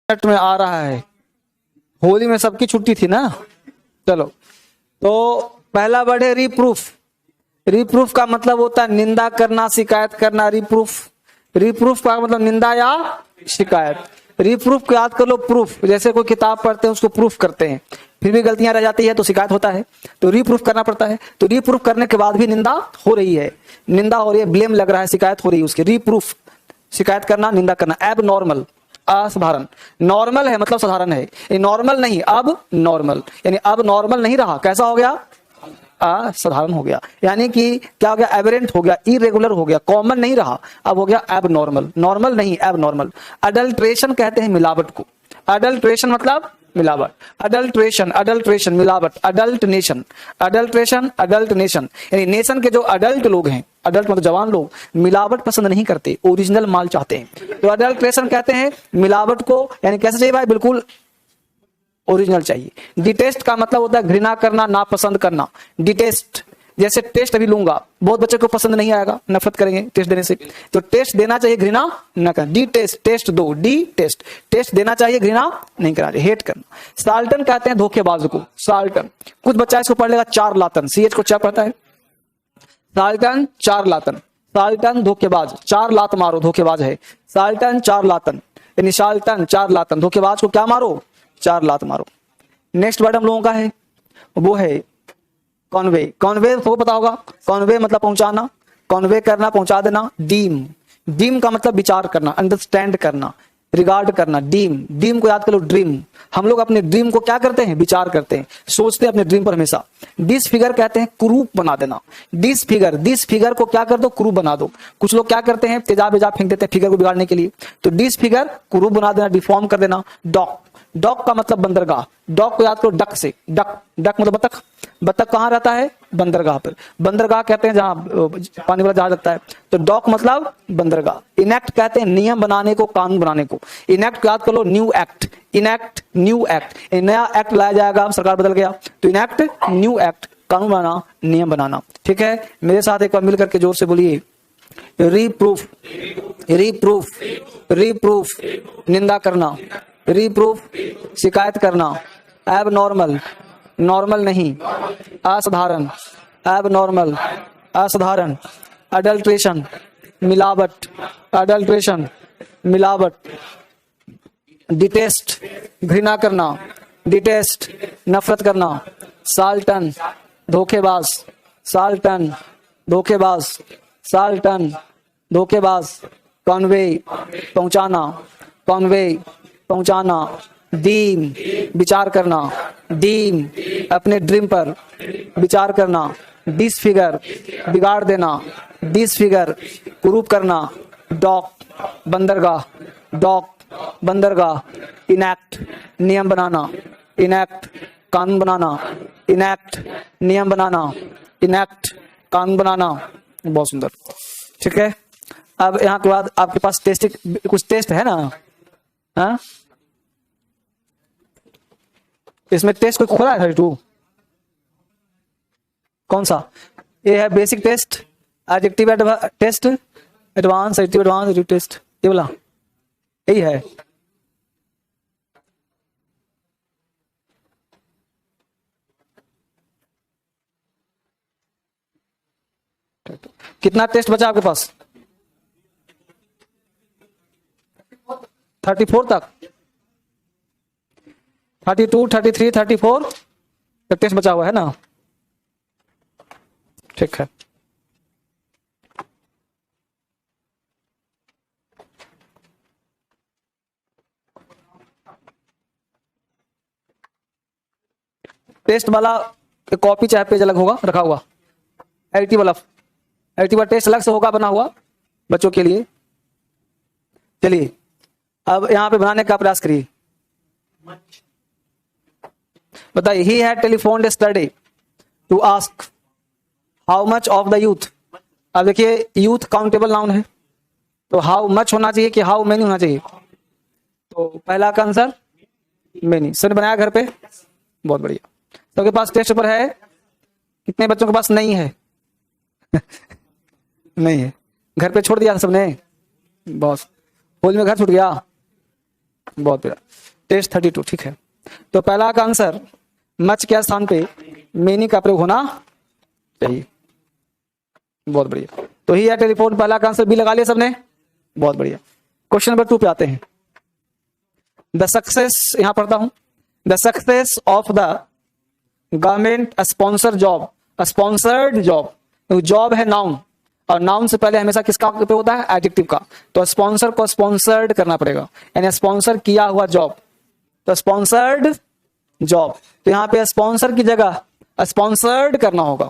Minute में आ रहा है। होली में सबकी छुट्टी थी ना। चलो, तो पहला वर्ड है रिप्रूफ। रिप्रूफ का मतलब होता है निंदा करना, शिकायत करना। रिप्रूफ, रिप्रूफ का मतलब निंदा या शिकायत। रिप्रूफ को याद कर लो, प्रूफ। जैसे कोई किताब पढ़ते हैं उसको प्रूफ करते हैं, फिर भी गलतियां रह जाती है तो शिकायत होता है, तो रिप्रूफ करना पड़ता है। तो रिप्रूफ करने के बाद भी निंदा हो रही है, निंदा हो रही है, ब्लेम लग रहा है, शिकायत हो रही है उसकी। रिप्रूफ, शिकायत करना, निंदा करना। एब नॉर्मल, असाधारण। नॉर्मल है मतलब साधारण है, ये नॉर्मल नहीं, अब नॉर्मल, यानी अब नॉर्मल नहीं रहा, कैसा हो गया? असाधारण हो गया। यानी कि क्या हो गया? एबरेंट हो गया, इरेगुलर हो गया, कॉमन नहीं रहा, अब हो गया एब नॉर्मल। नॉर्मल नहीं, एब नॉर्मल। अडल्ट्रेशन कहते हैं मिलावट को। अडल्ट्रेशन मतलब मिलावट। अडल्ट्रेशन, अडल्ट्रेशन मिलावट। Adult nation, adulteration, adult nation, यानी नेशन के जो अडल्ट लोग हैं, अडल्ट मतलब जवान लोग, मिलावट पसंद नहीं करते, ओरिजिनल माल चाहते हैं। तो अडल्ट्रेशन कहते हैं मिलावट को, यानी कैसे चाहिए भाई? बिल्कुल ओरिजिनल चाहिए। डिटेस्ट का मतलब होता है घृणा करना, नापसंद करना। डिटेस्ट, जैसे टेस्ट अभी लूंगा, बहुत बच्चे को पसंद नहीं आएगा, नफरत करेंगे टेस्ट देने से, तो टेस्ट देना चाहिए, घृणा न करना। डी टेस्ट, टेस्ट दो, डी टेस्ट, टेस्ट देना चाहिए, घृणा नहीं करना चाहिए, हेट करना। साल्टन कहते हैं धोखेबाज को, साल्टन। कुछ बच्चा इसको पढ़ लेगा चारलातन, सीएच को क्या पढ़ता है? साल्टन, चारलातन। साल्टन धोखेबाज, चार लात मारो, धोखेबाज है। साल्टन चारलातन, यानी साल्टन चारलातन, धोखेबाज को क्या मारो? चार लात मारो। नेक्स्ट वर्ड हम लोगों का है, वो है कॉन्वे। कॉन्वे तो पता होगा, कॉन्वे मतलब पहुंचाना, कॉन्वे करना, पहुंचा देना। डीम, डीम का मतलब विचार करना, अंडरस्टैंड करना, रिगार्ड करना। डीम, डीम को याद करो, ड्रीम। हम लोग अपने ड्रीम को क्या करते हैं? विचार करते हैं, सोचते हैं अपने ड्रीम पर हमेशा। डिसफिगर कहते हैं कुरूप बना देना। डिसफिगर, डिसफिगर को क्या कर दो? कुरूप बना दो। कुछ लोग क्या करते हैं? तेजाब वेजाब फेंक देते हैं फिगर को बिगाड़ने के लिए, तो डिसफिगर कुरूप बना देना, डिफॉर्म कर देना। डॉग, डॉग का मतलब बंदरगाह। डॉग को याद करो डक से, डक, डक मतलब बतख। बतख कहाँ रहता है? बंदरगाह पर। बंदरगाह कहते हैं जहां पानी वाला जहाज लगता है, तो डॉक मतलब बंदरगाह। इनेक्ट कहते हैं नियम बनाने को, कानून बनाने को। इनेक्ट याद कर लो, new act. Enact, new act, नया एक्ट लाया जाएगा, सरकार बदल गया, तो इनेक्ट, न्यू एक्ट, कानून बनाना, नियम बनाना। ठीक है, मेरे साथ एक बार मिल करके जोर से बोलिए, रिप्रूफ, रिप्रूफ, रिप्रूफ, निंदा करना। रिप्रूफ, शिकायत करना। एब नॉर्मल, नॉर्मल नहीं, असाधारण। एब नॉर्मल, असाधारण। अडल्ट्रेशन, मिलावट। अडल्ट्रेशन, मिलावट। डिटेस्ट, घृणा करना। डिटेस्ट, नफरत करना। साल्टन, धोखेबाज। साल्टन, धोखेबाज। साल्टन, धोखेबाज। कॉन्वे, पहुंचाना। कॉन्वे, पहुंचाना। डीम, विचार करना। डीम, अपने ड्रीम पर विचार करना। डिसफिगर, बिगाड़ देना। डिसफिगर, कुरूप करना। डॉक, बंदरगाह। डॉक, बंदरगाह। इनैक्ट, नियम बनाना। इनैक्ट, कानून बनाना। इनैक्ट, नियम बनाना। इनैक्ट, कानून बनाना। बहुत सुंदर। ठीक है, अब यहाँ के बाद आपके पास टेस्ट, कुछ टेस्ट है ना? हाँ, इसमें टेस्ट कोई खोला है? 32 कौन सा? ये है basic test, adjective test, advance, adjective advance, adjective test, ये वाला यही है। कितना टेस्ट बचा आपके पास? 34 तक, 32, 33, 34 तक टेस्ट बचा हुआ है ना? ठीक है, टेस्ट वाला कॉपी चाहे पेज अलग होगा रखा हुआ, एलटी वाला, एलटी वाला टेस्ट अलग से होगा बना हुआ बच्चों के लिए। चलिए अब यहां पे बनाने का प्रयास करिए। बताइए, he had telephoned yesterday to ask how much of the youth. अब देखिए, यूथ काउंटेबल नाउन है, तो हाउ मच होना चाहिए कि हाउ मेनी होना चाहिए? तो पहला का आंसर मेनी। सर बनाया घर पे? बहुत बढ़िया। तो के पास टेस्ट पेपर है? कितने बच्चों के पास नहीं है? नहीं है, घर पे छोड़ दिया सबने? बॉस, होली में घर छूट गया? बहुत बढ़िया, टेस्ट 32, ठीक है। तो पहला का आंसर मच के स्थान पे मेनी का प्रयोग होना चाहिए। बहुत बढ़िया, तो ही है टेलीफोन, पहला का आंसर बी लगा लिया सबने, बहुत बढ़िया। क्वेश्चन नंबर 2 पे आते हैं। द सक्सेस, यहां पढ़ता हूं, the success of the government sponsor job, sponsored job, job है नाउन, और नाउन से पहले हमेशा किसका प्रयोग होता है, एडजेक्टिव का। तो स्पॉन्सर को स्पॉन्सर्ड करना पड़ेगा, यानी स्पॉन्सर किया हुआ जॉब, तो स्पॉन्सर्ड जॉब। तो यहां पे स्पॉन्सर की जगह स्पॉन्सर्ड करना होगा,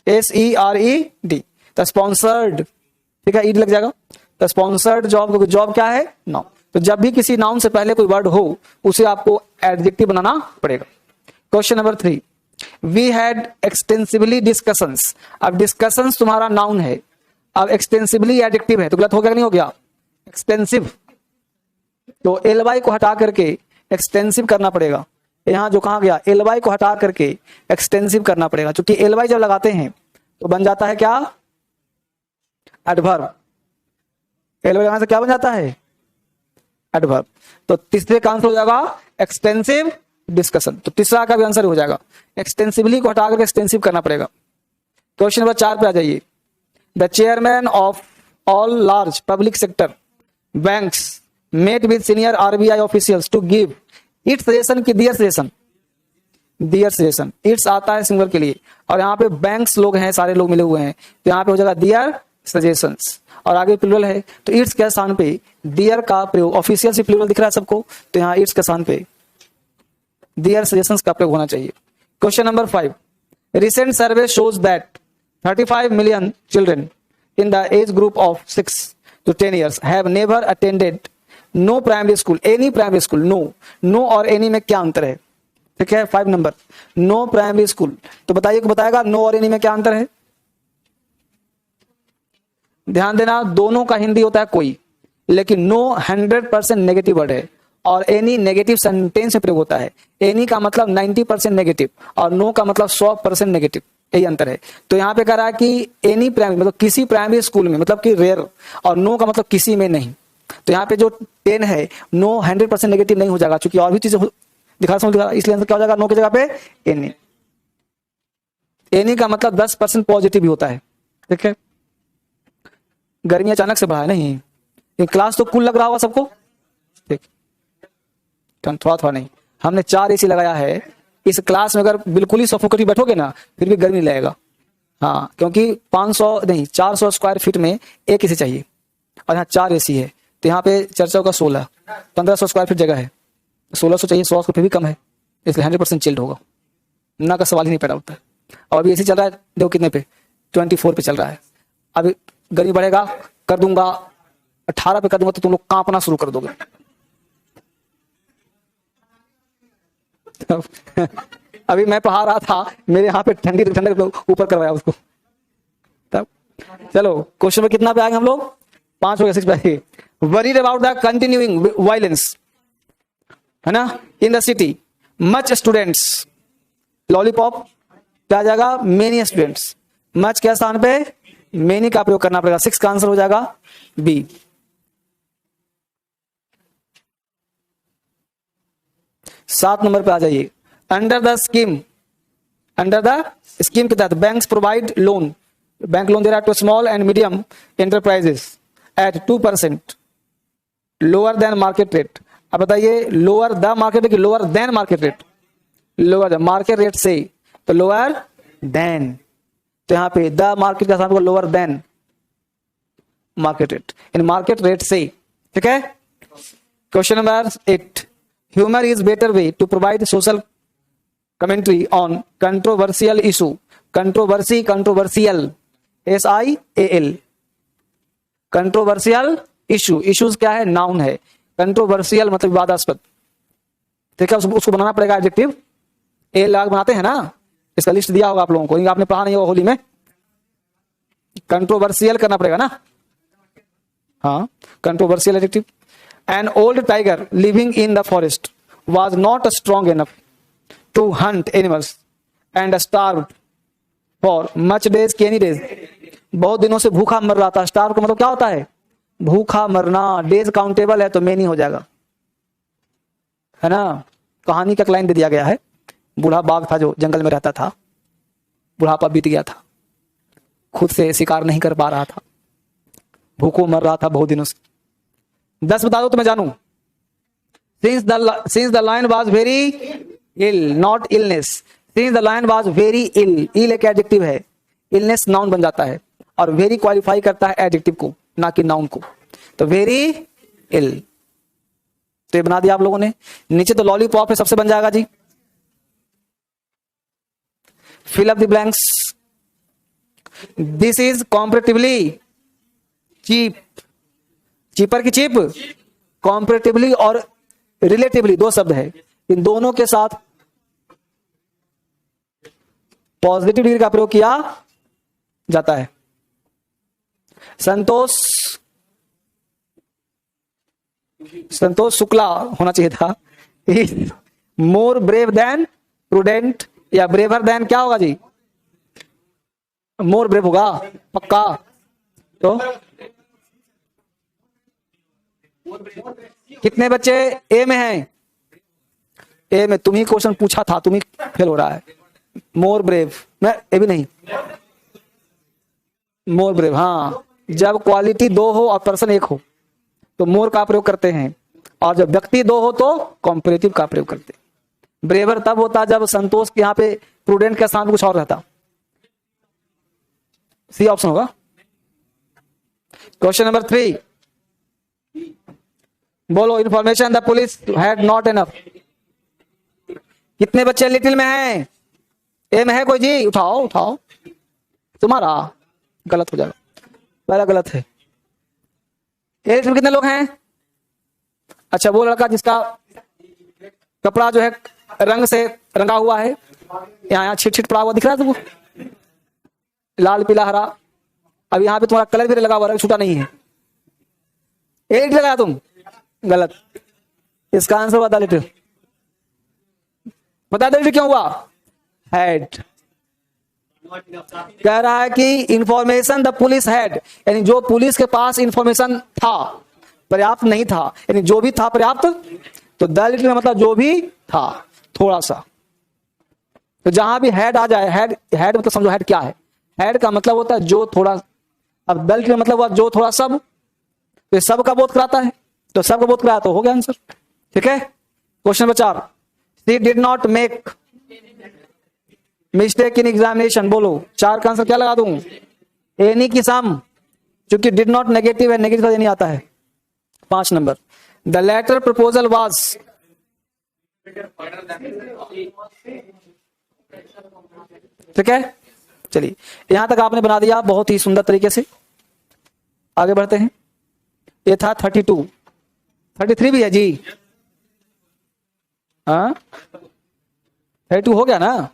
SERED, तो स्पॉन्सर्ड, ठीक है, ईड लग जाएगा। तो स्पॉन्सर्ड जॉब, क्योंकि जॉब क्या है, नाउन। तो जब भी किसी नाउन से पहले कोई वर्ड हो उसे आपको एडजेक्टिव बनाना पड़ेगा। Question number 3, we had extensively discussions. अब डिस्कशंस तुम्हारा नाउन है, अब एक्सटेंसिवली एडजेक्टिव है, तो गलत हो गया नहीं हो गया, एक्सटेंसिव। तो LY को हटा करके एक्सटेंसिव करना पड़ेगा, यहां जो कहा गया LY को हटा करके एक्सटेंसिव करना पड़ेगा, क्योंकि LY जब लगाते हैं तो बन जाता है क्या, एडवर्ब। LY लगाने से क्या बन जाता है, एडवर्ब। तो तीसरे का आंसर हो जाएगा एक्सटेंसिव डिस्कशन, तो तीसरा का भी आंसर हो जाएगा, एक्सटेंसिवली को हटा करके एक्सटेंसिव करना पड़ेगा। क्वेश्चन नंबर 4 पे आ जाइए। The chairman of all large public sector banks met with senior RBI officials to give its suggestion की their suggestion, their suggestion, its आता है सिंगल के लिए, और यहाँ पे बैंक्स लोग हैं, सारे लोग मिले हुए हैं, तो यहाँ पे हो जाएगा दियर सजेशंस, और आगे प्लूरल है, तो इट्स के स्थान पे दियर का प्रयोग, ऑफिशियल से प्लूरल दिख रहा है सबको, तो यहाँ इट्स के स्थान पे दियर सजेशंस का प्रयोग होना चाहिए। Question number 5, recent survey shows that 35 million children in the age group of 6 to 10 years have never attended no primary school, any primary school, no और any में क्या अंतर है, ठीक है। 5 नंबर, नो प्राइमरी स्कूल, तो बताइए, बताएगा नो और एनी में क्या अंतर है। ध्यान देना, दोनों का हिंदी होता है कोई, लेकिन नो 100% नेगेटिव वर्ड है, और एनी नेगेटिव सेंटेंस में प्रयोग होता है। एनी का मतलब 90% नेगेटिव, और नो का मतलब 100% नेगेटिव, यही अंतर है। तो यहाँ पे कह रहा है कि एनी प्राइमरी मतलब किसी प्राइमरी स्कूल में, मतलब कि रेयर, और नो का मतलब किसी में नहीं। तो यहाँ पे जो 10 है, नो 100% नेगेटिव नहीं हो जाएगा, क्योंकि और भी चीजें दिखा, इसलिए आंसर क्या हो जाएगा, नो की जगह पे एनी। एनी का मतलब 10% पॉजिटिव भी होता है, ठीक है। गर्मी अचानक से बढ़ा है, नहीं ये क्लास तो कूल लग रहा होगा सबको, ठीक, थोड़ा थोड़ा नहीं, हमने 4 AC लगाया है। इस क्लास में अगर बिल्कुल ही सफोकेटिव बैठोगे ना, फिर भी गर्मी नहीं लगेगा, हाँ, क्योंकि 500 नहीं 400 स्क्वायर फीट में एक AC चाहिए, और यहाँ 4 AC है, तो यहाँ पे चर्चा होगा 16, 1500 स्क्वायर फीट जगह है, 1600 चाहिए, 100 फिर भी कम है, इसलिए 100% चिल्ड होगा, ना का सवाल ही नहीं पैदा होता है। और अभी AC चल रहा है, देखो कितने पे, 24 पे चल रहा है। अभी गर्मी बढ़ेगा, कर दूंगा 18 पे कर दूंगा, तो तुम लोग कांपना शुरू कर दोगे। अभी मैं पढ़ा रहा था, मेरे यहाँ पे ठंडी ठंडक ऊपर करवाया उसको, तब चलो क्वेश्चन में कितना पे आएंगे हम लोग, 5 हो गए, 6 पे आएंगे। Worried about the continuing violence, है ना, in the city, much students, lollipop क्या आ जाएगा, मेनी स्टूडेंट्स, मच के स्थान पे मेनी का प्रयोग करना पड़ेगा, 6 का आंसर हो जाएगा बी। सात नंबर पे आ जाइए। अंडर द स्कीम के तहत banks provide loan, bank loan दे रहा है to small and medium enterprises at 2% lower than market rate. अब बताइए, लोअर द मार्केट कि lower than market rate, lower market rate से, तो लोअर देन, तो यहाँ पे द मार्केट का साथ lower than market rate, in market rate से, ठीक है। Question number 8, humour is better way to provide social commentary on controversial issue, controversial SIAL, controversial issue, issues क्या है, नाउन है, कंट्रोवर्शियल मतलब विवादास्पद, ठीक है, उसको बनाना पड़ेगा एडजेक्टिव, ए लाग बनाते हैं ना, इसका लिस्ट दिया होगा आप लोगों को, आपने पढ़ा नहीं होगा होली में, कंट्रोवर्शियल करना पड़ेगा ना, हाँ, controversial adjective. An old tiger living in the forest was not strong enough to hunt animals and starved for much days, many days, बहुत दिनों से भूखा मर रहा था। स्टार्व का मतलब क्या होता है, भूखा मरना, डेज काउंटेबल है तो मेनी हो जाएगा, है ना। कहानी का लाइन दे दिया गया है, बूढ़ा बाघ था जो जंगल में रहता था, बुढ़ापा बीत गया था, खुद से शिकार नहीं कर पा रहा था, भूखों मर रहा था बहुत दिनों से। 10 बता दो तो मैं जानू। Since the lion was very ill, not illness, since the lion was very ill, ill एक एडजेक्टिव है, इलनेस नाउन बन जाता है, और वेरी क्वालिफाई करता है एडजेक्टिव को, ना कि नाउन को। तो वेरी इल, तो ये बना दिया आप लोगों ने। नीचे तो लॉलीपॉप है, सबसे बन जाएगा जी। Fill up the blanks. This is comparatively cheap, cheaper की चीप, कॉम्परेटिवली और रिलेटिवली दो शब्द है, इन दोनों के साथ पॉजिटिव डिग्री का प्रयोग किया जाता है। संतोष, संतोष शुक्ला होना चाहिए था। मोर ब्रेव देन प्रूडेंट, या ब्रेवर देन क्या होगा जी? मोर ब्रेव होगा पक्का। तो कितने बच्चे ए में हैं? ए में तुम ही क्वेश्चन पूछा था, तुम ही फेल हो रहा है। मोर ब्रेव, मैं ए भी नहीं, मोर ब्रेव। हाँ, जब क्वालिटी 2 हो और पर्सन 1 हो तो मोर का प्रयोग करते हैं, और जब व्यक्ति 2 हो तो कॉम्परेटिव का प्रयोग करते हैं। ब्रेवर तब होता जब संतोष के यहाँ पे प्रूडेंट के साथ कुछ और रहता। सी ऑप्शन होगा। क्वेश्चन नंबर 3, बोलो। Information the police had not enough. कितने बच्चे लिटिल में हैं? ए में है कोई जी? उठाओ उठाओ। तुम्हारा गलत हो जाएगा, पहला गलत है। ए लिटिल में कितने लोग हैं? अच्छा, वो लड़का जिसका कपड़ा जो है रंग से रंगा हुआ है, यहाँ छिट छिट पड़ा हुआ दिख रहा है तुमको, लाल पीला हरा। अब यहाँ पे तुम्हारा कलर भी लगा हुआ, रंग छूटा नहीं है। ए लिटिल लगाया तुम, गलत। इसका आंसर बता लिटिल। बता दो क्यों हुआ? हैड। कह रहा है कि इंफॉर्मेशन द पुलिस हैड, यानी जो पुलिस के पास इंफॉर्मेशन था पर्याप्त नहीं था, यानी जो भी था पर्याप्त। तो द लिटिल का मतलब जो भी था थोड़ा सा। तो जहां भी हैड आ जाए, हैड हैड मतलब समझो हैड क्या है? हैड का मतलब होता है जो थोड़ा। अब द लिटिल का मतलब हुआ जो थोड़ा सब, तो सब का बोध कराता है, तो सब का बोध कराया तो हो गया आंसर। ठीक है। Question number 4, she did not make mistake in examination. बोलो 4 का आंसर क्या लगा दूं? एनी की सम, क्योंकि डिड नॉट नेगेटिव है, नेगेटिव का नहीं आता है। 5 नंबर, द लेटर प्रपोजल वाज। ठीक है, चलिए यहां तक आपने बना दिया बहुत ही सुंदर तरीके से। आगे बढ़ते हैं। ये था 32, 33 भी है जी। हाँ 32 हो गया ना,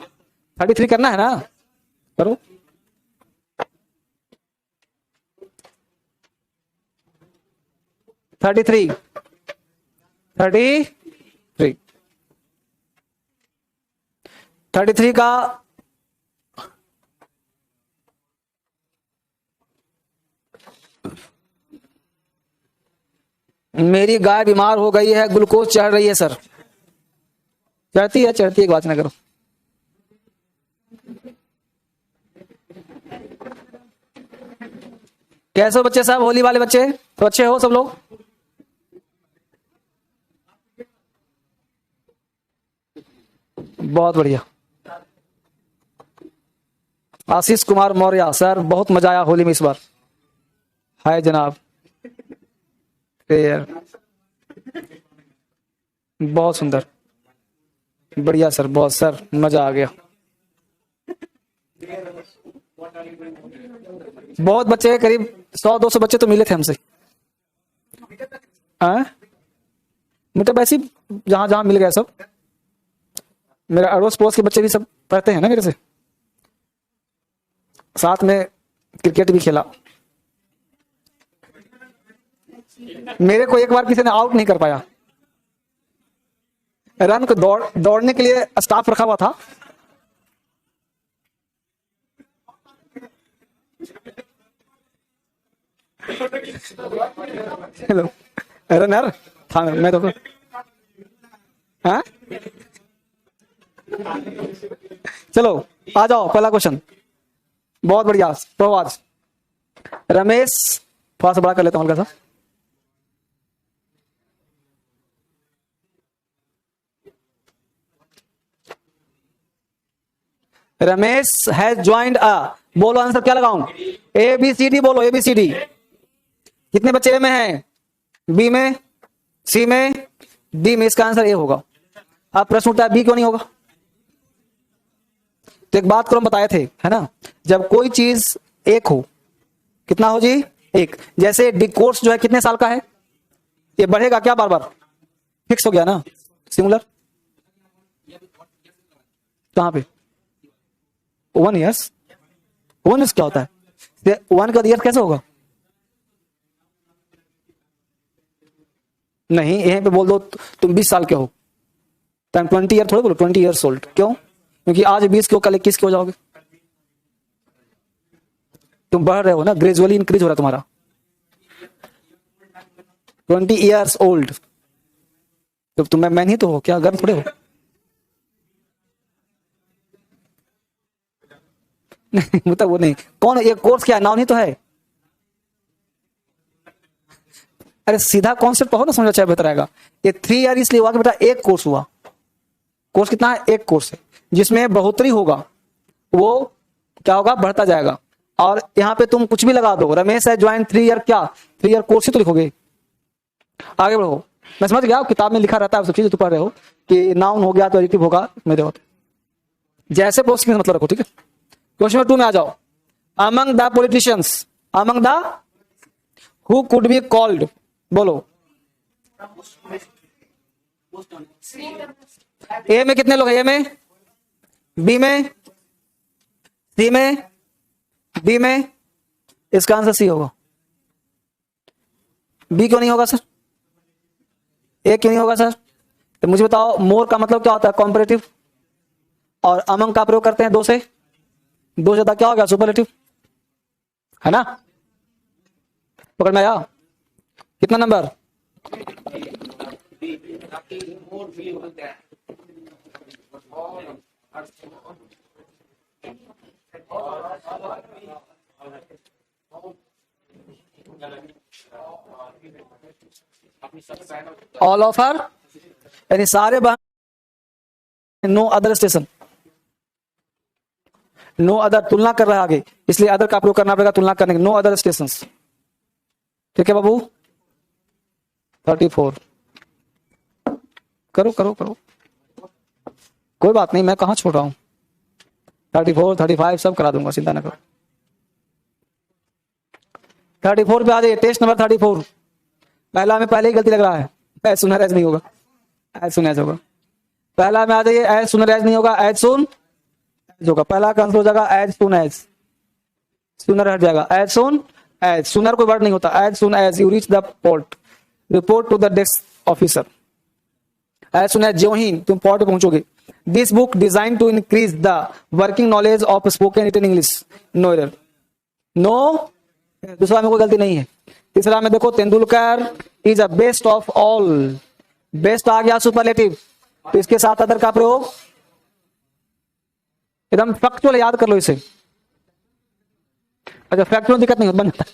33 करना है ना, करो। थर्टी थ्री का मेरी गाय बीमार हो गई है, ग्लूकोज चढ़ रही है सर। चढ़ती है, चढ़ती है, बात ना करो। कैसे हो बच्चे साहब, होली वाले बच्चे तो अच्छे हो सब लोग? बहुत बढ़िया। आशीष कुमार मौर्य सर, बहुत मजा आया होली में इस बार। हाय जनाब, बहुत सुंदर, बढ़िया सर, बहुत सर मजा आ गया। बहुत बच्चे, करीब 100-200 बच्चे तो मिले थे हमसे। मतलब ऐसे जहां जहां मिल गया सब। मेरा अड़ोस पड़ोस के बच्चे भी सब पढ़ते हैं ना मेरे से, साथ में क्रिकेट भी खेला। मेरे को एक बार किसी ने आउट नहीं कर पाया। रन को दौड़ने के लिए स्टाफ रखा हुआ था। हेलो रनर था मैं तो। हाँ? चलो आ जाओ, पहला क्वेश्चन। बहुत बढ़िया प्रवाज। रमेश, थोड़ा सा बड़ा कर लेता हूँ हल्का सा। रमेश हैज ज्वाइंड अ, बोलो आंसर क्या लगाऊं? ए बी सी डी, बोलो ए बी सी डी। कितने बच्चे ए में हैं? बी में, सी में, डी में। इसका आंसर ए होगा। अब प्रश्न उठता है बी क्यों नहीं होगा? तो एक बात को हम बताए थे, है ना, जब कोई चीज एक हो, कितना हो जी? एक। जैसे डी कोर्स जो है कितने साल का है? ये बढ़ेगा क्या बार बार? फिक्स हो गया ना सिंगुलर? कहां पे? 1 ईयर्स। 1 ईयर्स क्या होता है? 1 का ईयर कैसे होगा? नहीं, यहीं पे बोल दो तुम 20 साल के हो, तो 20 ईयर थोड़े बोलो, 20 ईयर्स ओल्ड। क्यों? क्योंकि आज 20 के हो, कल 21 के हो जाओगे। तुम बढ़ रहे हो ना, ग्रेजुअली इंक्रीज हो रहा है तुम्हारा। 20 ईयर्स ओल्ड, तो तुम मैन ही तो हो, क्या गर्म थोड़े हो? नहीं मतलब वो नहीं, कौन? ये कोर्स क्या नाउन ही तो है। अरे सीधा कॉन्सेप्ट हो ना, समझ अच्छा बेहतर आएगा। ये 3 ईयर इसलिए हुआ कि बेटा एक कोर्स हुआ। कोर्स कितना है? एक कोर्स है, जिसमें बढ़ोतरी होगा, वो क्या होगा? बढ़ता जाएगा। और यहां पे तुम कुछ भी लगा दो, रमेश है ज्वाइन 3 ईयर, क्या 3 ईयर कोर्स ही तो लिखोगे। आगे बढ़ो। मैं समझ गया, किताब में लिखा रहता है सब चीजें, तुम पढ़ रहे हो कि नाउन हो गया तो एडिटिव होगा, मेरे होते जैसे प्रोसेस मतलब रखो, ठीक है। क्वेश्चन नंबर 2 में आ जाओ। Among the politicians, among the who could be called, बोलो। ए में कितने लोग हैं? ए में, बी में, सी में, डी में। इसका आंसर सी होगा। बी क्यों नहीं होगा सर? ए क्यों नहीं होगा सर? तो मुझे बताओ, मोर का मतलब क्या होता है? कॉम्परेटिव। और अमंग का प्रयोग करते हैं दो से, दो ज्यादा क्या होगा? सुपरलेटिव, है ना? पकड़ में आया? कितना नंबर? ऑल ऑफ हर, यानी सारे बहन। No other station, no other, तुलना कर रहा है आगे, इसलिए अदर का प्रयोग करना पड़ेगा तुलना करने के। नो अदर स्टेशन, ठीक है बाबू। 34 करो करो करो, कोई बात नहीं, मैं कहां छोड़ रहा हूं। 34 35 सब करा दूंगा, चिंता ना करो। 34 पे आ जाइए। Test number 34। पहला में पहले ही गलती लग रहा है, एज सुन एज नहीं होगा, एज सुन एज होगा। पहला में आ जाइए, एज सुन एज नहीं होगा, एज सुन एज होगा। पहला का आंसर हो जाएगा एज सुन एज, सुनर हट जाएगा, एज सुन एज। सुनर कोई वर्ड नहीं होता, as soon as you reach the port, report to the desk officer. As soon as, ज्यों ही तुम पोर्ट पे पहुंचोगे। This book design to increase the working knowledge of spoken written English. No error, no. दूसरा में कोई गलती नहीं है। तीसरा में देखो, Tendulkar is a best of all. Best आ गया सुपरलेटिव, तो इसके साथ अदर का प्रयोग एकदम फैक्चुअल, याद कर लो इसे। अच्छा फैक्चुअल दिक्कत नहीं बन जाता,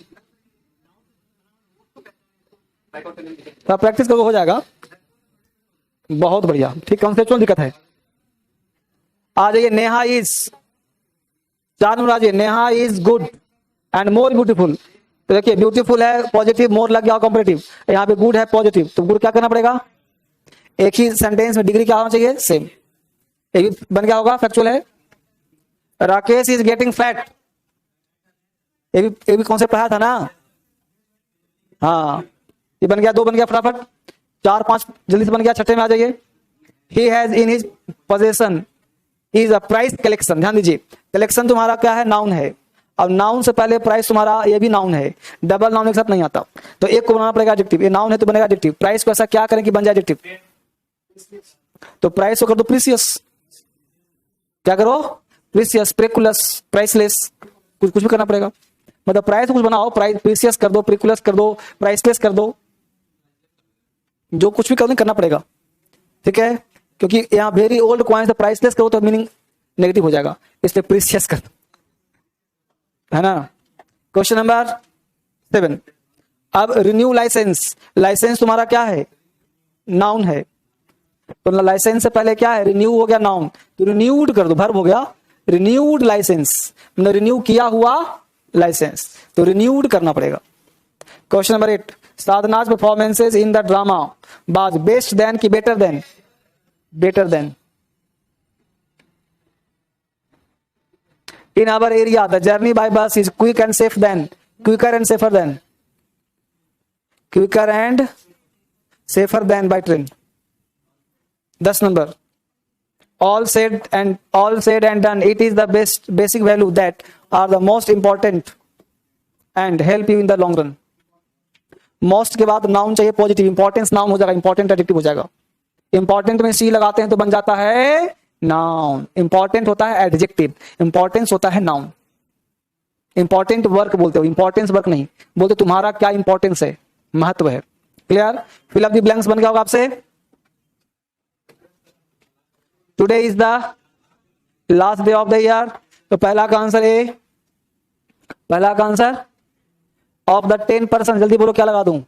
तो प्रैक्टिस करो, हो जाएगा। बहुत बढ़िया, ठीक। कॉन्सेप्चुअल दिक्कत है। आ जाइए, नेहा इज, 4 नंबर आ जाइए। Neha is good and more beautiful. तो देखिए, ब्यूटीफुल है पॉजिटिव, मोर लग गया कॉम्परेटिव। यहाँ पे गुड है पॉजिटिव, तो गुड क्या करना पड़ेगा? एक ही सेंटेंस में डिग्री क्या होना चाहिए? सेम। एक बन गया होगा, फैक्चुअल है। राकेश इज गेटिंग फैट, ये भी कॉन्सेप्ट पढ़ा था ना? हाँ, ये बन गया, 2 बन गया फटाफट। 4 5 जल्दी से बन गया। छठे में आ जाइए। He has in his possession is a price collection. ध्यान दीजिए, कलेक्शन तुम्हारा क्या है? नाउन है। अब नाउन से पहले प्राइस तुम्हारा, ये भी नाउन है, डबल नाउन एक साथ नहीं आता, तो एक को बनाना पड़ेगा एडजेक्टिव। ये नाउन है तो बनेगा एडजेक्टिव। प्राइस को ऐसा क्या करें कि बन जाए एडजेक्टिव? तो प्राइस को कर दो प्रीसियस। क्या करो? प्रीसियस, प्रेकुलस, प्राइसलेस, कुछ भी करना पड़ेगा। मतलब प्राइस कुछ बनाओ, प्राइस प्रीसियस कर दो, प्रिकुलस कर दो, प्राइसलेस कर दो, जो कुछ भी करना पड़ेगा, ठीक है। क्योंकि यहाँ वेरी ओल्ड कॉइन्स प्राइसलेस करो तो मीनिंग नेगेटिव हो जाएगा, इसलिए प्रीशियस कर, है ना। Question number 7। अब रिन्यू लाइसेंस, लाइसेंस तुम्हारा क्या है, नाउन है, तो लाइसेंस से पहले क्या है, रिन्यू हो गया नाउन, तो रिन्यूड कर दो, वर्ब हो गया रिन्यूड लाइसेंस, मतलब रिन्यू किया हुआ लाइसेंस, तो रिन्यूड करना पड़ेगा। Question number 8, Sadhana's performances in the drama was best than की better than, better than. In our area the journey by bus is quick and safe than, quicker and safer than, quicker and safer than by train. 10 number, all said and done, it is the best basic value that are the most important and help you in the long run। most के बाद noun चाहिए positive, importance noun हो जाएगा, important addictive हो जाएगा। Important में सी लगाते हैं तो बन जाता है नाउन, इंपॉर्टेंट होता है एडजेक्टिव, इंपॉर्टेंस होता है नाउन। इंपॉर्टेंट वर्क बोलते हो, इंपॉर्टेंस वर्क नहीं बोलते, तुम्हारा क्या इंपॉर्टेंस है, महत्व है। Clear, fill up the blanks बन गया होगा आपसे। Today is the last day of the year, तो पहला का आंसर ए, पहला का आंसर ऑफ द 10%, जल्दी बोलो क्या लगा दूं,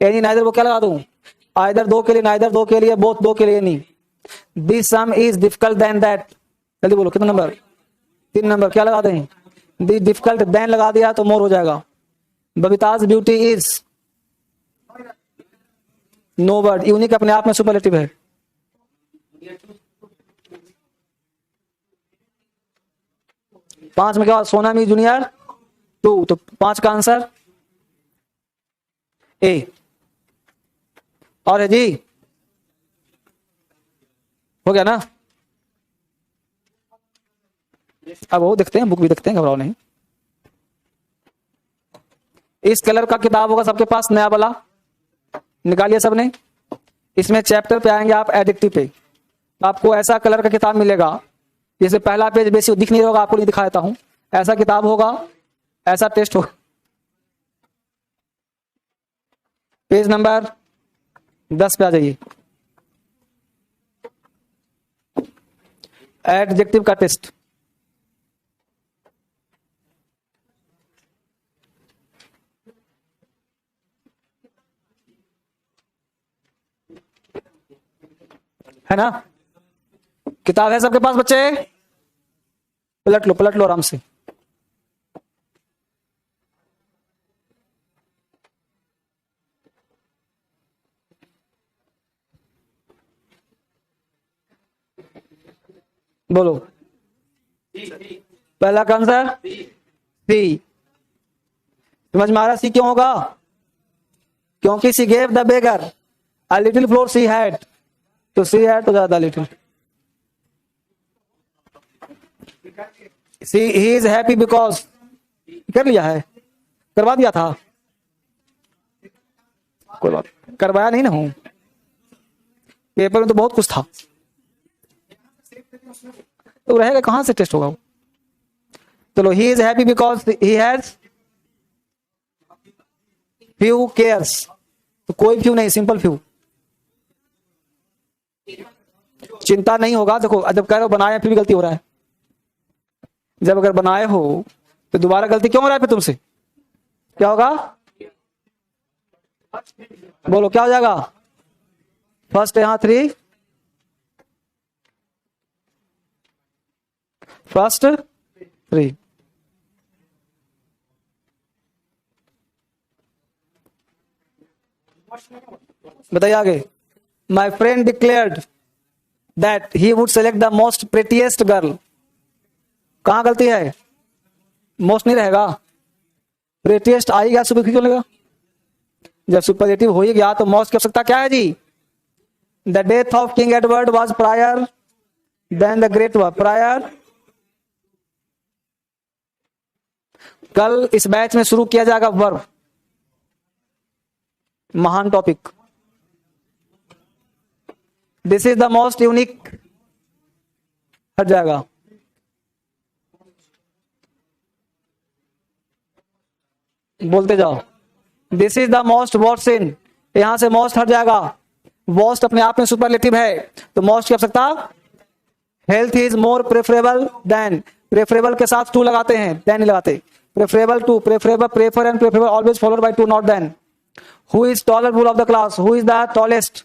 एनी नाइदर, वो क्या लगा दूं, आइदर 2 के लिए, नाइदर 2 के लिए, बोथ 2 के लिए नहीं। This sum is difficult than that, जल्दी बोलो कितना नंबर, 3 नंबर, क्या लगा दें, दी डिफिकल्ट देन लगा दिया तो मोर हो जाएगा। Babita's beauty is no word, unique अपने आप में सुपरलेटिव है। पांच में क्या, सोनामी जूनियर 2, तो 5 का आंसर ए। और है जी, हो गया ना। अब वो देखते हैं, बुक भी देखते हैं, घबराओ नहीं। इस कलर का किताब होगा सबके पास, नया वाला निकालिए सबने। इसमें चैप्टर पे आएंगे आप एडिक्टिव पे, आपको ऐसा कलर का किताब मिलेगा, जैसे पहला पेज बेसिक दिख नहीं होगा, आपको नहीं दिखा देता हूं, ऐसा किताब होगा, ऐसा टेस्ट होगा। पेज नंबर 10 पे आ जाइए, एडजेक्टिव का टेस्ट। है ना, किताब है सबके पास बच्चे, पलट लो आराम से। बोलो पहला का आंसर सी, समझ में आ रहा सी क्यों होगा, क्योंकि she gave the beggar a little flour she had, तो सी हैड तो ज्यादा little. She he is happy because, कर लिया है, करवा दिया था, कोई बात करवाया नहीं ना हूं, पेपर में तो बहुत कुछ था, तो रहेगा कहां से टेस्ट होगा। चलो, ही is happy because he has few cares, तो कोई फ्यू नहीं, सिंपल फ्यू, चिंता नहीं होगा। देखो जब कह रहे हो बनाए फिर भी गलती हो रहा है, जब अगर बनाए हो तो दोबारा गलती क्यों हो रहा है फिर तुमसे, क्या होगा, बोलो क्या हो जाएगा, फर्स्ट यहां 3, फर्स्ट 3, बताइए आगे। My friend declared that he would select the most prettiest girl, कहां गलती है, मोस्ट नहीं रहेगा, प्रेटीएस्ट आ ही गया, सुपर क्यों लेगा, जब सुपरलेटिव हो ही गया तो मोस्ट की आवश्यकता क्या है जी। The death of King Edward was prior than the great war, prior. कल इस बैच में शुरू किया जाएगा वर्ब, महान topic. This is the most unique, हट जाएगा, बोलते जाओ। This is the most what sin, यहां से मोस्ट हट जाएगा, वॉस्ट अपने आप में सुपरलेटिव है, तो मोस्ट की आवश्यकता, health is more preferable than, preferable के साथ टू लगाते हैं, देन नहीं लगाते, preferable to, preferable, prefer and preferable always followed by to not than. Who is taller rule of the class, who is the tallest,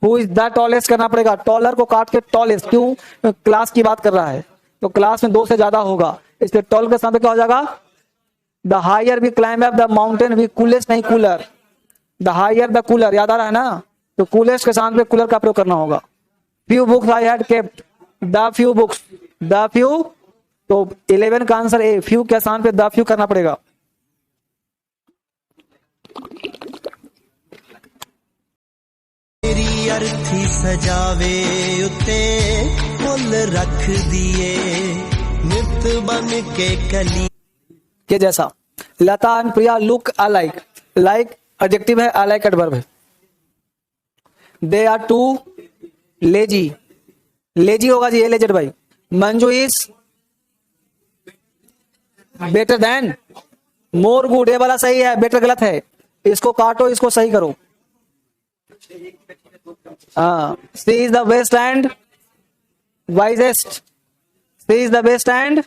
who is the tallest करना पड़ेगा, taller को काट के टॉलेस्ट, क्यों, क्लास की बात कर रहा है तो क्लास में 2 से ज्यादा होगा, इसलिए टॉल के साथ क्या हो जाएगा, the higher we climb up the mountain we coolest, नहीं cooler, the higher the cooler, याद आ रहा है ना, तो कूलेस्ट के साथ में कूलर का प्रयोग करना होगा। Few books I had kept, the few books, the few, तो 11 का आंसर ए, फ्यू के स्थान पे द फ्यू करना पड़ेगा। मेरी अर्थी सजावे उते फुल रख दिए, नित बन के कली के जैसा। Lata and Priya look alike, like adjective है, अलाइक एडवर्ब है। They are too lazy, lazy होगा जी, लेजेड भाई। Manju is better than, more good, ये वाला सही है, बेटर गलत है, इसको काटो, इसको सही करो। She is the best and wisest, she is the best and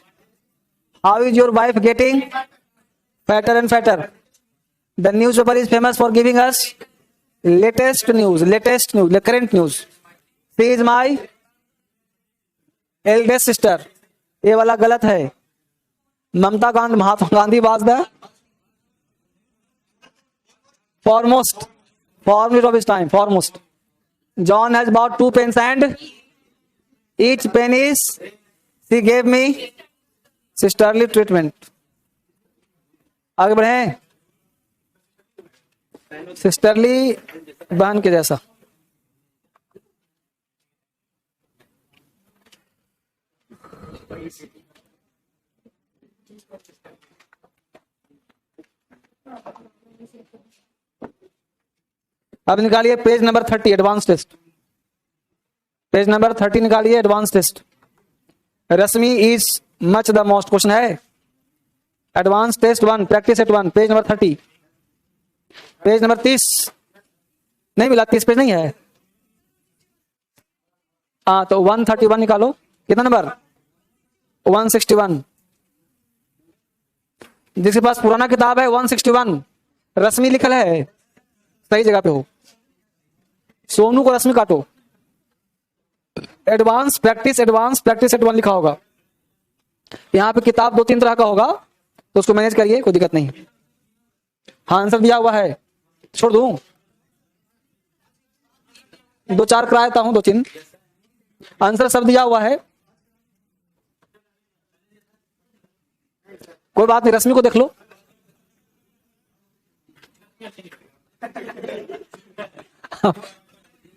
how is your wife getting fatter and fatter. The newspaper is famous for giving us latest news, latest news, current news. She is my eldest sister, ये वाला गलत है। Mamta Gandhi, Mahatma Gandhi was the foremost, foremost of his time, foremost. John has bought 2 pens and each pen is, she gave me sisterly treatment. आगे बढ़े, sisterly बहन के जैसा। अब निकालिए page number 30, advance test, page number 30 निकालिए, advance test. Rashmi is much the most, question है advance test 1, practice at 1, page number 30, page number 30 नहीं मिला, 30 पेज नहीं है, हाँ तो 131 निकालो, कितना नंबर 161, जिसके पास पुराना किताब है 161, रश्मि लिखल है, सही जगह पे हो। सोनू को रश्मि काटो, एडवांस प्रैक्टिस एट 1 लिखा होगा। यहाँ पे किताब 2-3 तरह का होगा, तो उसको मैनेज करिए, कोई दिक्कत नहीं। हाँ आंसर दिया हुआ है, छोड़ दूं, 2-4 करा देता हूं, 2-3 आंसर सब दिया हुआ है, कोई बात नहीं। रश्मि को देख लो,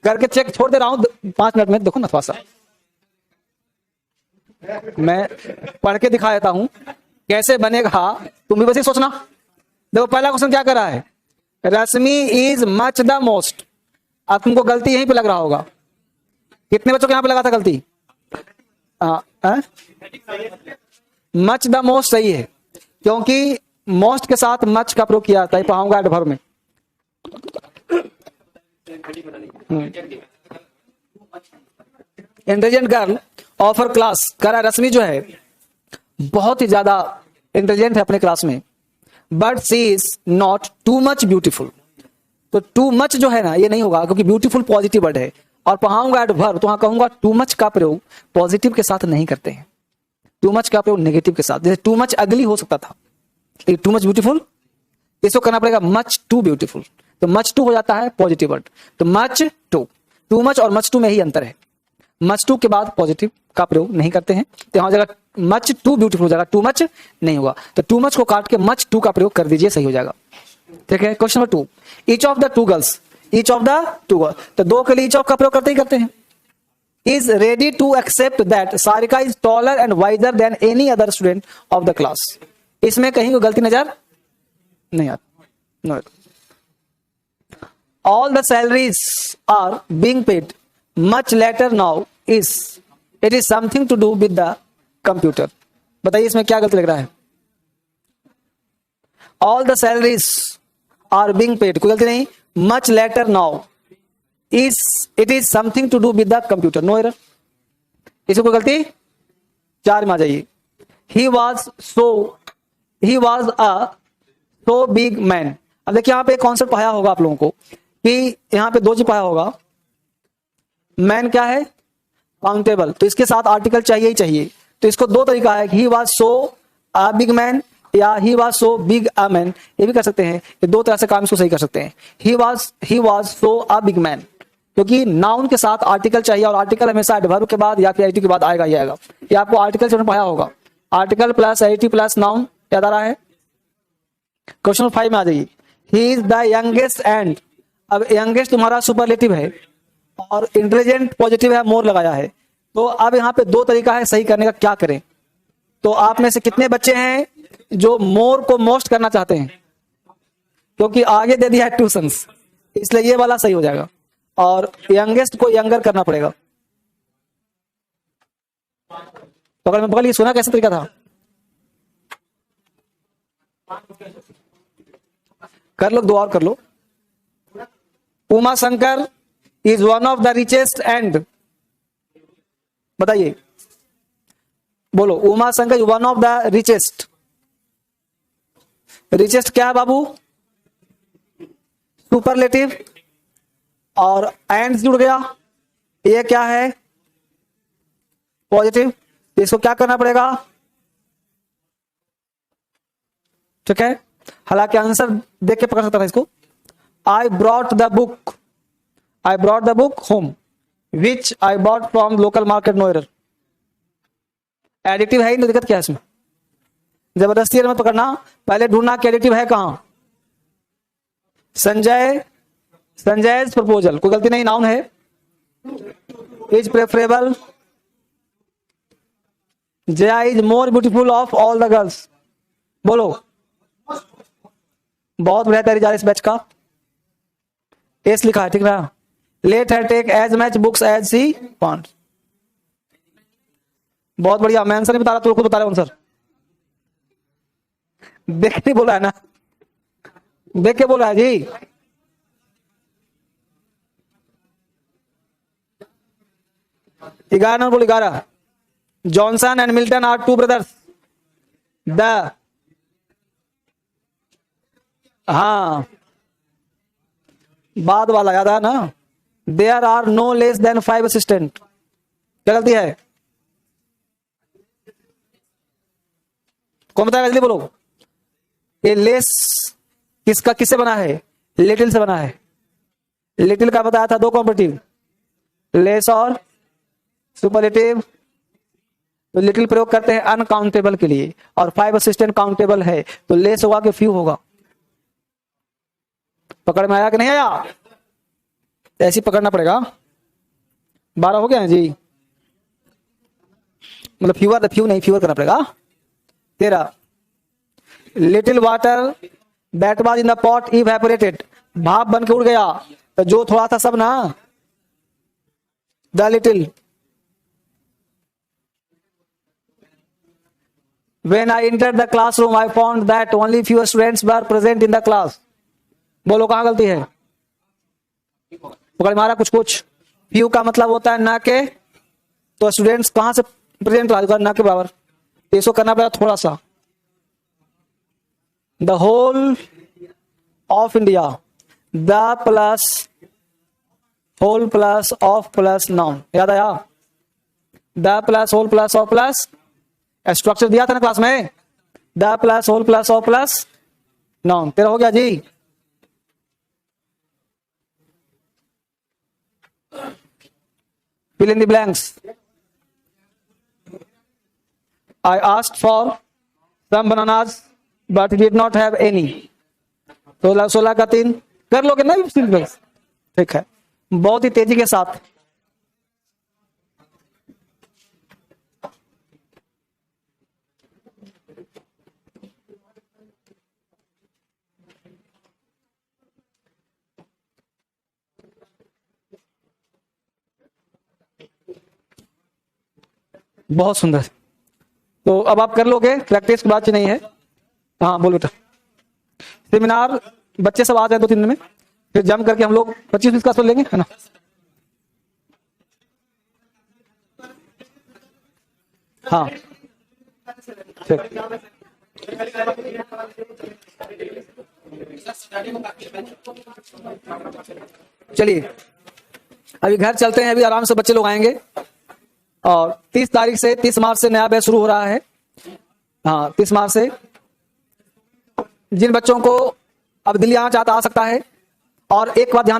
करके चेक छोड़ दे रहा हूं 5 मिनट में, देखो ना थोड़ा सा मैं पढ़ के दिखा देता हूं कैसे बनेगा, तुम भी बस ही सोचना। देखो पहला क्वेश्चन क्या कर रहा है, रश्मि इज मच द मोस्ट, अब तुमको गलती यहीं पे लग रहा होगा, कितने बच्चों को यहां पे लगा था गलती, मच द मोस्ट सही है, क्योंकि मोस्ट के साथ मच का प्रयोग किया जाता है, पाऊंगा एडवर्ब में। इंटेलिजेंट गर्ल ऑफर क्लास, कह रहा रश्मि जो है बहुत ही ज्यादा इंटेलिजेंट है अपने क्लास में, but she is not too much beautiful. तो टू मच जो है ना ये नहीं होगा, क्योंकि ब्यूटीफुल पॉजिटिव वर्ड है, और पढ़ाऊंगा एडवर्ब तो वहां कहूंगा टू मच का प्रयोग पॉजिटिव के साथ नहीं करते हैं, टू मच का प्रयोग नेगेटिव के साथ। जैसे टू मच अगली हो सकता था, टू मच ब्यूटीफुल, इसको करना पड़ेगा मच टू ब्यूटीफुल, तो मच टू हो जाता है पॉजिटिव वर्ड, तो मच टू, टू मच और मच टू में ही अंतर है, मच टू के बाद पॉजिटिव का प्रयोग नहीं करते हैं, तो यहां जगह मच टू ब्यूटीफुल हो जाएगा, टू मच नहीं होगा, तो टू मच को काट के मच टू का प्रयोग कर दीजिए, सही हो जाएगा। ठीक है, question number 2, each of the two girls, each of the two girls, तो 2 के लिए ईच ऑफ का प्रयोग करते ही करते हैं। Is ready to accept that Sarika is taller and wiser than any other student of the class, इसमें कहीं कोई गलती नजर नहीं आती। No, all the salaries are being paid much later now, is it is something to do with the computer। बताइए इसमें क्या गलत लग रहा है, all the salaries are being paid, कोई गलती नहीं, much later now it is something to do with the computer, no error. इसमें कोई गलती? 4 में आ जाइए। He was a so big man. अब देखिए यहाँ पे कॉन्सेप्ट पाया होगा आप लोगों को कि यहाँ पे 2 चीज पाया होगा। मैन क्या है? काउंटेबल, तो इसके साथ आर्टिकल चाहिए ही चाहिए। तो इसको 2 तरीका है, he was so a big man या he was so big a man, ये भी कर सकते हैं। ये 2 तरह से काम इसको सही कर सकते हैं। ही was so a big man, क्योंकि नाउन के साथ आर्टिकल चाहिए और आर्टिकल हमेशा एडवर्ब के बाद या फिर एडिटिव के बाद आएगा ही आएगा। ये आपको आर्टिकल से पाया होगा, article plus additive plus noun, याद आ रहा है? क्वेश्चन 5 में आ जाइए। He is the youngest and, अब यंगेस्ट तुम्हारा सुपरलेटिव है और इंटेलिजेंट पॉजिटिव है, मोर लगाया है। तो अब यहाँ पे 2 तरीका है सही करने का, क्या करें? तो आप में से कितने बच्चे हैं जो मोर को मोस्ट करना चाहते हैं? क्योंकि आगे दे दिया है ट्यूशंस, इसलिए ये वाला सही हो जाएगा और यंगेस्ट को यंगर करना पड़ेगा। पकड़ में पकड़, सुना कैसे तरीका था? कर लो, 2 और कर लो। Uma Shankar is one of the richest and, बताइए, बोलो। Uma Shankar one of the richest, richest क्या है बाबू? सुपरलेटिव और एंड जुड़ गया, ये क्या है? पॉजिटिव। इसको क्या करना पड़ेगा? ठीक है, हालांकि आंसर देख के पकड़ सकता था इसको। I brought the book home which I bought from local market, no error. Additive है ही नहीं, दिक्कत क्या है इसमें? जबरदस्ती मत पकड़ना, पहले ढूंढना कि एडिटिव है कहां। संजय प्रपोजल, कोई गलती नहीं, नाउन है। Is preferable, Jaya is more beautiful of all the girls, बोलो। बहुत बढ़िया तैयारी जा रही इस बैच का। एस लिखा है, ठीक ना? Let her take as much books as she wants, बहुत बढ़िया। मैं आंसर नहीं बता रहा, तो खुद बता रहे हो आंसर। देख के बोला है ना, देख के बोला है जी। नंबर बोल 11। Johnson and Milton are 2 brothers. The, हाँ बाद वाला याद है ना? There are no less than 5 assistant, क्या गलती है? कौन बताएगा, जल्दी बोलो। ये लेस किससे बना है? लिटिल से बना है। लिटिल का बताया था 2 कॉम्परेटिव, लेस और सुपरलेटिव। तो लिटिल प्रयोग करते हैं अनकाउंटेबल के लिए और 5 असिस्टेंट काउंटेबल है, तो लेस होगा कि फ्यू होगा? पकड़ में आया कि नहीं आया? ऐसी पकड़ना पड़ेगा। 12 हो गया है जी, मतलब फ्यूअर करना पड़ेगा। 13। Little water that was in the pot evaporated, भाप बन के उड़ गया, तो जो थोड़ा था सब ना, the little. When I entered the classroom, I found that only few students were present in the class. बोलो कहां गलती है? पकड़ मारा कुछ। फ्यू का मतलब होता है ना के, तो स्टूडेंट्स कहां से प्रेजेंट होगा? ना के बराबर, इसको करना पड़ेगा थोड़ा सा। The whole of India, the plus whole plus of plus noun, याद आया? The plus whole plus of plus, structure दिया था ना क्लास में, the plus whole plus of plus noun. 13 हो गया जी। fill in the blanks. I asked for some bananas but did not have any. 16 का 3 कर लोगे ना? ठीक है, बहुत ही तेजी के साथ। बहुत सुंदर। तो अब आप कर लोगे, प्रैक्टिस की बात नहीं है। हाँ बोलो बेटा। सेमिनार बच्चे सब आ जाए 2-3 दिन में, फिर जम करके हम लोग 25-20 क्लास लेंगे, है ना? हाँ ठीक। चलिए अभी घर चलते हैं, अभी आराम से बच्चे लोग आएंगे। और 30 मार्च से नया बैच शुरू हो रहा है। हाँ 30 मार्च से जिन बच्चों को अब दिल्ली आना चाहता आ सकता है। और एक बात ध्यान